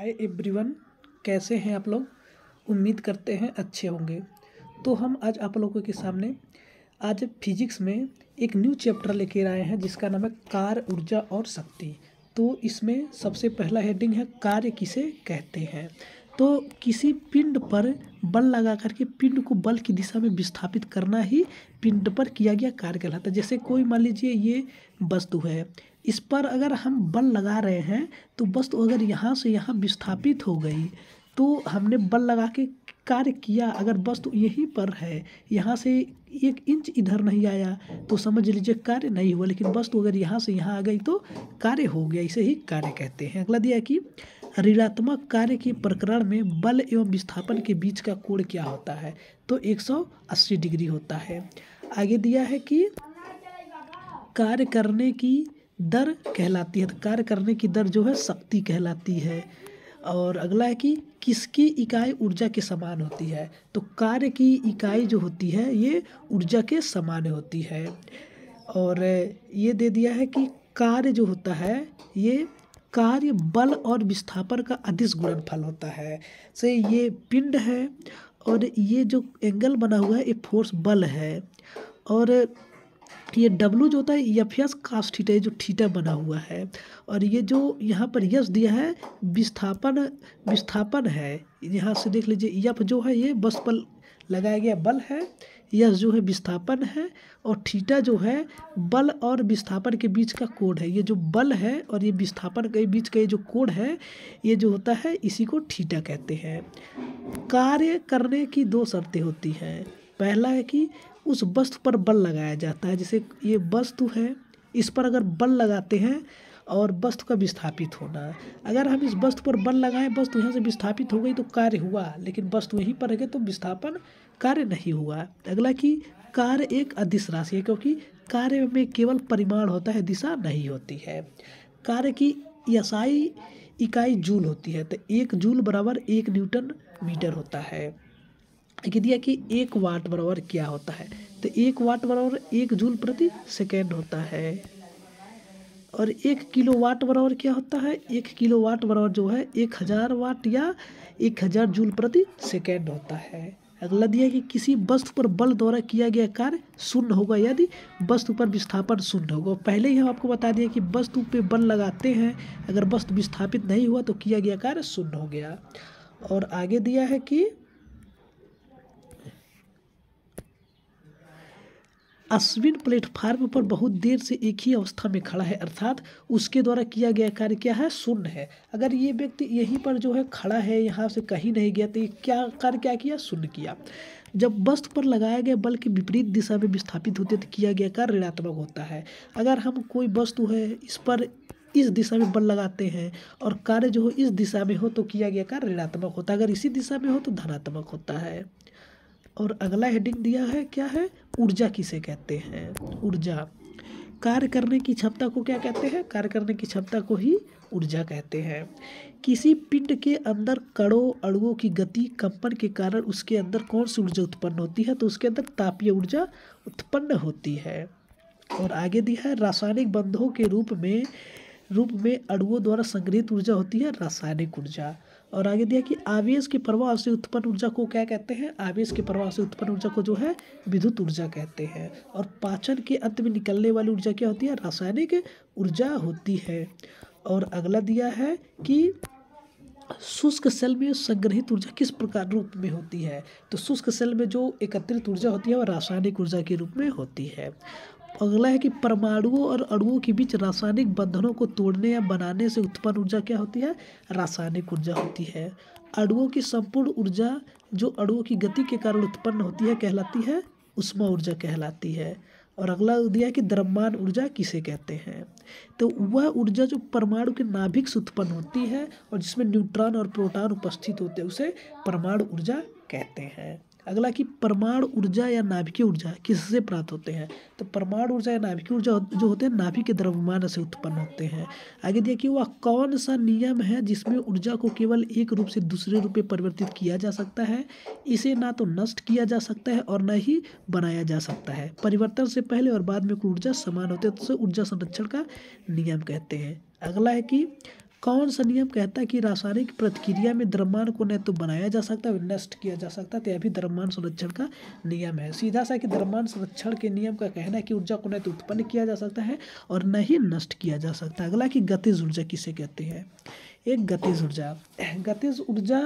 Hi everyone, कैसे हैं आप लोग। उम्मीद करते हैं अच्छे होंगे। तो हम आज आप लोगों के सामने आज फिजिक्स में एक न्यू चैप्टर लेकर आए हैं जिसका नाम है कार्य, ऊर्जा और शक्ति। तो इसमें सबसे पहला हेडिंग है कार्य किसे कहते हैं। तो किसी पिंड पर बल लगा करके पिंड को बल की दिशा में विस्थापित करना ही पिंड पर किया गया कार्य कहलाता है। जैसे कोई मान लीजिए ये वस्तु है, इस पर अगर हम बल लगा रहे हैं तो वस्तु अगर यहाँ से यहाँ विस्थापित हो गई तो हमने बल लगा के कार्य किया। अगर वस्तु यहीं पर है, यहाँ से 1 इंच इधर नहीं आया तो समझ लीजिए कार्य नहीं हुआ। लेकिन वस्तु अगर यहाँ से यहाँ आ गई तो कार्य हो गया, इसे ही कार्य कहते हैं। अगला दिया कि ऋणात्मक कार्य के प्रकरण में बल एवं विस्थापन के बीच का कोण क्या होता है। तो 180 डिग्री होता है। आगे दिया है कि कार्य करने की दर कहलाती है, तो कार्य करने की दर जो है शक्ति कहलाती है। और अगला है कि किसकी इकाई ऊर्जा के समान होती है। तो कार्य की इकाई जो होती है ये ऊर्जा के समान होती है। और ये दे दिया है कि कार्य जो होता है ये कार्य बल और विस्थापन का अदिश गुणनफल होता है। से ये पिंड है और ये जो एंगल बना हुआ है ये फोर्स बल है। और ये W जो होता है एफ एस कास थीटा, जो थीटा बना हुआ है। और ये जो यहाँ पर यस दिया है विस्थापन है। यहाँ से देख लीजिए एफ जो है ये बस पर लगाया गया बल है, यस जो है विस्थापन है, और थीटा जो है बल और विस्थापन के बीच का कोण है। ये जो बल है और ये विस्थापन के बीच का ये जो कोण है ये जो होता है इसी को थीटा कहते हैं। कार्य करने की 2 शर्तें होती हैं। पहला है कि उस वस्तु पर बल लगाया जाता है। जैसे ये वस्तु है, इस पर अगर बल लगाते हैं और वस्तु का विस्थापित होना, अगर हम इस वस्तु पर बल लगाएं, वस्तु यहाँ से विस्थापित हो गई तो कार्य हुआ, लेकिन वस्तु यहीं पर रह तो विस्थापन कार्य नहीं हुआ। अगला कि कार्य एक अदिश राशि है, क्योंकि कार्य में केवल परिमाण होता है, दिशा नहीं होती है। कार्य की एसआई इकाई जूल होती है, तो 1 जूल बराबर 1 न्यूटन मीटर होता है। दिया कि 1 वाट बराबर क्या होता है। तो 1 वाट बराबर 1 जूल प्रति सेकेंड होता है। और 1 किलोवाट बराबर क्या होता है। 1 किलोवाट बराबर जो है 1000 वाट या 1000 जूल प्रति सेकेंड होता है। अगला दिया कि किसी वस्तु पर बल द्वारा किया गया कार्य शून्य होगा यदि वस्तु पर विस्थापन शून्य होगा। पहले ही हम आपको बता दिया कि वस्तु पे बल लगाते हैं, अगर वस्तु विस्थापित नहीं हुआ तो किया गया कार्य शून्य हो गया। और आगे दिया है कि अश्विन प्लेटफार्म पर बहुत देर से एक ही अवस्था में खड़ा है, अर्थात उसके द्वारा किया गया कार्य क्या है, शून्य है। अगर ये व्यक्ति यहीं पर जो है खड़ा है, यहाँ से कहीं नहीं गया, तो ये क्या किया, शून्य किया। जब वस्तु पर लगाया गया बल के विपरीत दिशा में विस्थापित होते तो किया गया कार्य ऋणात्मक होता है। अगर हम कोई वस्तु है इस पर इस दिशा में बल लगाते हैं और कार्य जो हो इस दिशा में हो तो किया गया कार्य ऋणात्मक होता है, अगर इसी दिशा में हो तो धनात्मक होता है। और अगला हेडिंग दिया है क्या है, ऊर्जा किसे कहते हैं। ऊर्जा कार्य करने की क्षमता को क्या कहते हैं, कार्य करने की क्षमता को ही ऊर्जा कहते हैं। किसी पिंड के अंदर कणों अणुओं की गति कंपन के कारण उसके अंदर कौन सी ऊर्जा उत्पन्न होती है। तो उसके अंदर तापीय ऊर्जा उत्पन्न होती है। और आगे दिया है रासायनिक बंधों के रूप में अणुओं द्वारा संग्रहित ऊर्जा होती है रासायनिक ऊर्जा। और आगे दिया कि आवेश के प्रवाह से उत्पन्न ऊर्जा को क्या कहते हैं, आवेश के प्रवाह से उत्पन्न ऊर्जा को जो है विद्युत ऊर्जा कहते हैं। और पाचन के अंत में निकलने वाली ऊर्जा क्या होती है, रासायनिक ऊर्जा होती है। और अगला दिया है कि शुष्क सेल में संग्रहित ऊर्जा किस प्रकार रूप में होती है। तो शुष्क सेल में जो एकत्रित ऊर्जा होती है वह रासायनिक ऊर्जा के रूप में होती है। अगला है कि परमाणुओं और अणुओं के बीच रासायनिक बंधनों को तोड़ने या बनाने से उत्पन्न ऊर्जा क्या होती है, रासायनिक ऊर्जा होती है। अणुओं की संपूर्ण ऊर्जा जो अणुओं की गति के कारण उत्पन्न होती है कहलाती है ऊष्मा ऊर्जा कहलाती है। और अगला दिया है कि द्रव्यमान ऊर्जा किसे कहते हैं। तो वह ऊर्जा जो परमाणु के नाभिक से उत्पन्न होती है और जिसमें न्यूट्रॉन और प्रोटॉन उपस्थित होते हैं उसे परमाणु ऊर्जा कहते हैं। अगला कि परमाणु ऊर्जा या नाभिकीय ऊर्जा किससे प्राप्त होते हैं। तो परमाणु ऊर्जा या नाभिकीय ऊर्जा जो होते हैं नाभिक के द्रव्यमान से उत्पन्न होते हैं। आगे देखिए वह कौन सा नियम है जिसमें ऊर्जा को केवल एक रूप से दूसरे रूप में परिवर्तित किया जा सकता है, इसे ना तो नष्ट किया जा सकता है और न ही बनाया जा सकता है। परिवर्तन से पहले और बाद में ऊर्जा समान होते हैं, तो उसे ऊर्जा संरक्षण का नियम कहते हैं। अगला है कि कौन सा नियम कहता है कि रासायनिक प्रतिक्रिया में द्रव्यमान को न तो बनाया जा सकता है नष्ट किया जा सकता है, तो यह भी द्रव्यमान संरक्षण का नियम है। सीधा सा कि द्रव्यमान संरक्षण के नियम का कहना है कि ऊर्जा को न तो उत्पन्न किया जा सकता है और न ही नष्ट किया जा सकता है। अगला कि गतिज ऊर्जा किसे कहते हैं। एक गतिज ऊर्जा, गतिज ऊर्जा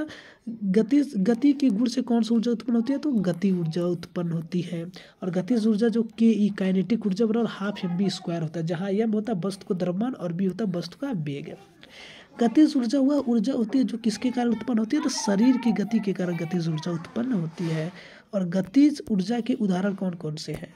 गति के गुण से कौन सी ऊर्जा उत्पन्न होती है, तो गति ऊर्जा उत्पन्न होती है। और गतिज ऊर्जा जो के ई काइनेटिक ऊर्जा बराबर हाफ mv² होता है, जहाँ m होता है वस्तु का द्रव्यमान और b होता है वस्तु का वेग। गतिज ऊर्जा वह ऊर्जा होती है जो किसके कारण उत्पन्न होती है, तो शरीर की गति के कारण गतिज ऊर्जा उत्पन्न होती है। और गतिज ऊर्जा के उदाहरण कौन कौन से हैं,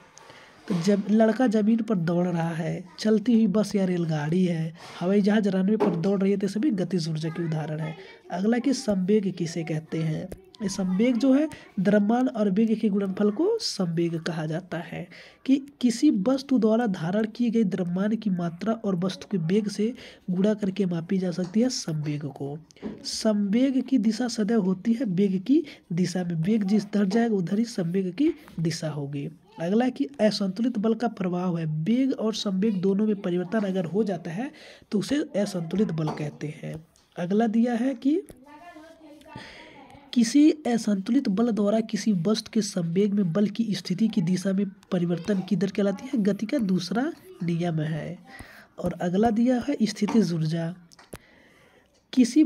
तो जब लड़का जमीन पर दौड़ रहा है, चलती हुई बस या रेलगाड़ी है, हवाई जहाज रनवे पर दौड़ रही है, तो सभी गतिज ऊर्जा के उदाहरण है। अगला कि संवेग किसे कहते हैं। ये संवेग जो है द्रव्यमान और वेग के गुणनफल को संवेग कहा जाता है। कि किसी वस्तु द्वारा धारण की गई द्रव्यमान की मात्रा और वस्तु के वेग से गुणा करके मापी जा सकती है संवेग को। संवेग की दिशा सदैव होती है वेग की दिशा में, वेग जिस तरह जाएगा उधर ही संवेग की दिशा होगी। अगला कि असंतुलित बल का प्रभाव है, वेग और संवेग दोनों में परिवर्तन अगर हो जाता है तो उसे असंतुलित बल कहते हैं। अगला दिया है कि किसी असंतुलित बल द्वारा किसी वस्तु के संवेग में बल की स्थिति की दिशा में परिवर्तन की दर कहलाती है गति का दूसरा नियम है। और अगला दिया है स्थितिज ऊर्जा, किसी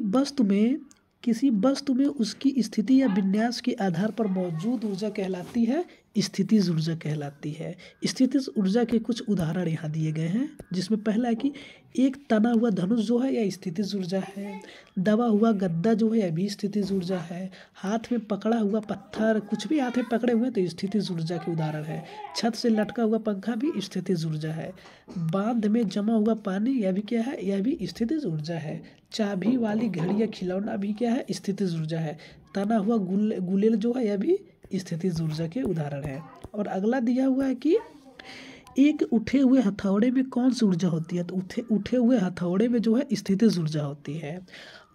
वस्तु में उसकी स्थिति या विन्यास के आधार पर मौजूद ऊर्जा कहलाती है स्थितिज ऊर्जा कहलाती है। स्थितिज ऊर्जा के कुछ उदाहरण यहाँ दिए गए हैं, जिसमें पहला है कि एक तना हुआ धनुष जो है यह स्थितिज ऊर्जा है। दबा हुआ गद्दा जो है यह भी स्थितिज ऊर्जा है। हाथ में पकड़ा हुआ पत्थर, कुछ भी हाथ में पकड़े हुए तो स्थितिज ऊर्जा के उदाहरण है। छत से लटका हुआ पंखा भी स्थितिज ऊर्जा है। बांध में जमा हुआ पानी यह भी क्या है, यह भी स्थितिज ऊर्जा है। चाबी वाली घड़ी या खिलौना भी क्या है, स्थितिज ऊर्जा है। तना हुआ गुलेल जो है यह भी स्थितिज ऊर्जा के उदाहरण है। और अगला दिया हुआ है कि एक उठे हुए हथौड़े में कौन सी ऊर्जा होती है, तो उठे हुए हथौड़े में जो है स्थितिज ऊर्जा होती है।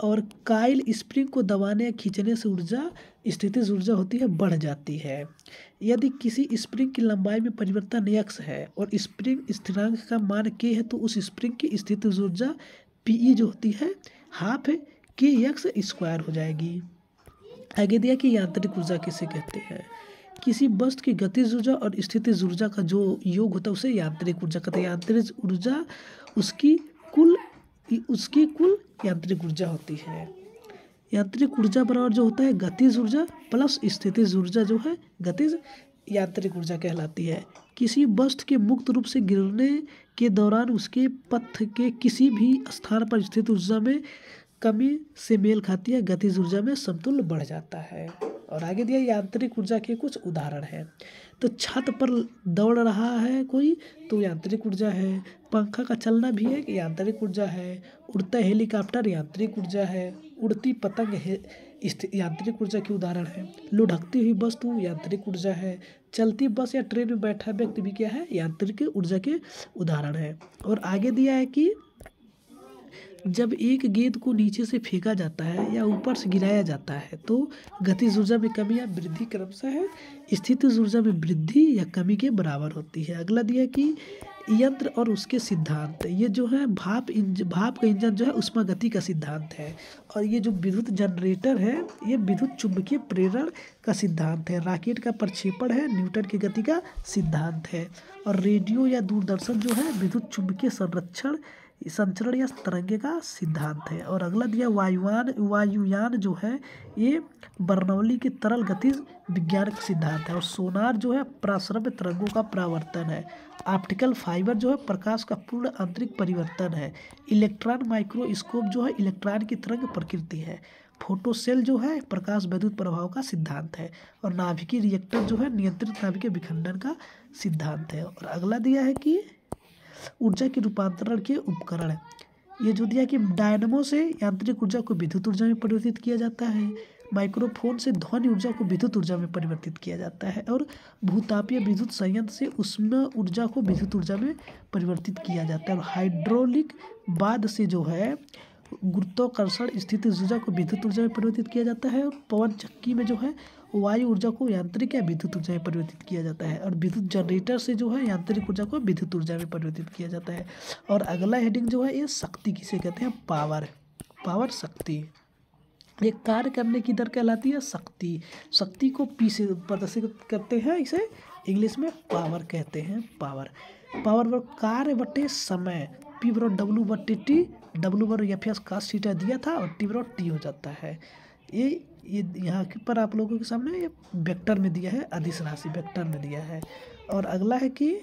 और काइल स्प्रिंग को दबाने या खींचने से ऊर्जा स्थितिज ऊर्जा होती है बढ़ जाती है। यदि किसी स्प्रिंग की लंबाई में परिवर्तन x है और स्प्रिंग स्थिरांक का मान k है, तो उस स्प्रिंग की स्थितिज ऊर्जा Pe जो होती है हाफ kx² हो जाएगी। आगे दिया कि यांत्रिक ऊर्जा किसे कहते हैं। किसी वस्तु की गतिज ऊर्जा और स्थितिज ऊर्जा का जो योग होता है उसे यांत्रिक ऊर्जा कहते हैं। यांत्रिक ऊर्जा उसकी कुल यांत्रिक ऊर्जा होती है। यांत्रिक ऊर्जा बराबर जो होता है गतिज ऊर्जा प्लस स्थितिज ऊर्जा जो है गतिज यांत्रिक ऊर्जा कहलाती है। किसी वस्तु के मुक्त रूप से गिरने के दौरान उसके पथ के किसी भी स्थान पर स्थित ऊर्जा में कमी से मेल खाती है, गतिज ऊर्जा में समतुल्य बढ़ जाता है। और आगे दिया यांत्रिक ऊर्जा के कुछ उदाहरण हैं। तो छत पर दौड़ रहा है कोई तो यांत्रिक ऊर्जा है। पंखा का चलना भी एक यांत्रिक ऊर्जा है। उड़ता हेलीकॉप्टर यांत्रिक ऊर्जा है। उड़ती पतंग यांत्रिक ऊर्जा के उदाहरण है। लुढ़कती हुई वस्तु यांत्रिक ऊर्जा है। चलती बस या ट्रेन में बैठा व्यक्ति भी क्या है, यांत्रिक ऊर्जा के उदाहरण है। और आगे दिया है कि जब एक गेंद को नीचे से फेंका जाता है या ऊपर से गिराया जाता है तो गतिज ऊर्जा में कमी या वृद्धि क्रमशः है स्थितिज ऊर्जा में वृद्धि या कमी के बराबर होती है। अगला दिया कि यंत्र और उसके सिद्धांत, ये जो है भाप का इंजन जो है उष्मागति का सिद्धांत है। और ये जो विद्युत जनरेटर है ये विद्युत चुंबकीय प्रेरण का सिद्धांत है। रॉकेट का प्रक्षेपण है न्यूटन की गति का सिद्धांत है। और रेडियो या दूरदर्शन जो है विद्युत चुंबकीय संचरण या तरंगे का सिद्धांत है। और अगला दिया वायुयान जो है ये बर्नौली के तरल गतिज विज्ञान का सिद्धांत है। और सोनार जो है प्राश्रव्य तरंगों का परावर्तन है। ऑप्टिकल फाइबर जो है प्रकाश का पूर्ण आंतरिक परिवर्तन है। इलेक्ट्रॉन माइक्रोस्कोप जो है इलेक्ट्रॉन की तरंग प्रकृति है। फोटोसेल जो है प्रकाश विद्युत प्रभाव का सिद्धांत है। और नाभिकीय रिएक्टर जो है नियंत्रित नाभिकीय विखंडन का सिद्धांत है। और अगला दिया है कि ऊर्जा के रूपांतरण के उपकरण, ये जो दिया कि डायनमो से यांत्रिक ऊर्जा को विद्युत ऊर्जा में परिवर्तित किया जाता है। माइक्रोफोन से ध्वनि ऊर्जा को विद्युत ऊर्जा में परिवर्तित किया जाता है। और भूतापीय विद्युत संयंत्र से उष्मा ऊर्जा को विद्युत ऊर्जा में परिवर्तित किया जाता है। और हाइड्रोलिक बाद से जो है गुरुत्वाकर्षण स्थितिज ऊर्जा को विद्युत ऊर्जा में परिवर्तित किया जाता है। और पवन चक्की में जो है वायु ऊर्जा को यांत्रिक या विद्युत ऊर्जा में परिवर्तित किया जाता है। और विद्युत जनरेटर से जो है यांत्रिक ऊर्जा को विद्युत ऊर्जा में परिवर्तित किया जाता है। और अगला हेडिंग जो है ये शक्ति किसे कहते हैं, पावर। पावर शक्ति। एक कार्य करने की दर कहलाती है शक्ति। शक्ति को पी से प्रदर्शित करते हैं, इसे इंग्लिश में पावर कहते हैं। पावर पावर कार्य बटे समय, पी बराबर डब्ल्यू बटे टी, डब्ल्यू बराबर एफ एस का सीटा दिया था और टी बराबर टी हो जाता है। ये यहाँ पर आप लोगों के सामने ये वेक्टर में दिया है, अदिश राशि वेक्टर में दिया है। और अगला है कि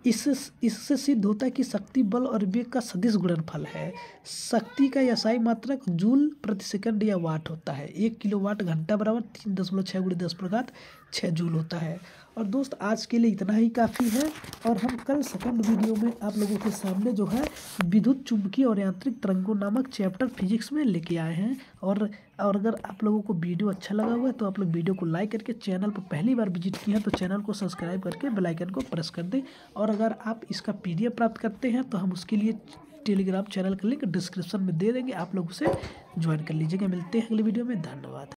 इससे सिद्ध होता है कि शक्ति बल और वेग का सदिश गुणनफल है। शक्ति का एसआई मात्रक जूल प्रति सेकंड या वाट होता है। 1 किलोवाट घंटा बराबर 3.6 × 10⁻6 जूल होता है। और दोस्त आज के लिए इतना ही काफ़ी है, और हम कल सेकंड वीडियो में आप लोगों के सामने जो है विद्युत चुंबकीय और यांत्रिक तरंगों नामक चैप्टर फिजिक्स में लेके आए हैं। और अगर आप लोगों को वीडियो अच्छा लगा हुआ है तो आप लोग वीडियो को लाइक करके, चैनल पर पहली बार विजिट किए हैं तो चैनल को सब्सक्राइब करके बेल आइकन को प्रेस कर दें। और अगर आप इसका PDF प्राप्त करते हैं तो हम उसके लिए टेलीग्राम चैनल का लिंक डिस्क्रिप्शन में दे देंगे, आप लोग उसे ज्वाइन कर लीजिएगा। मिलते हैं अगली वीडियो में, धन्यवाद।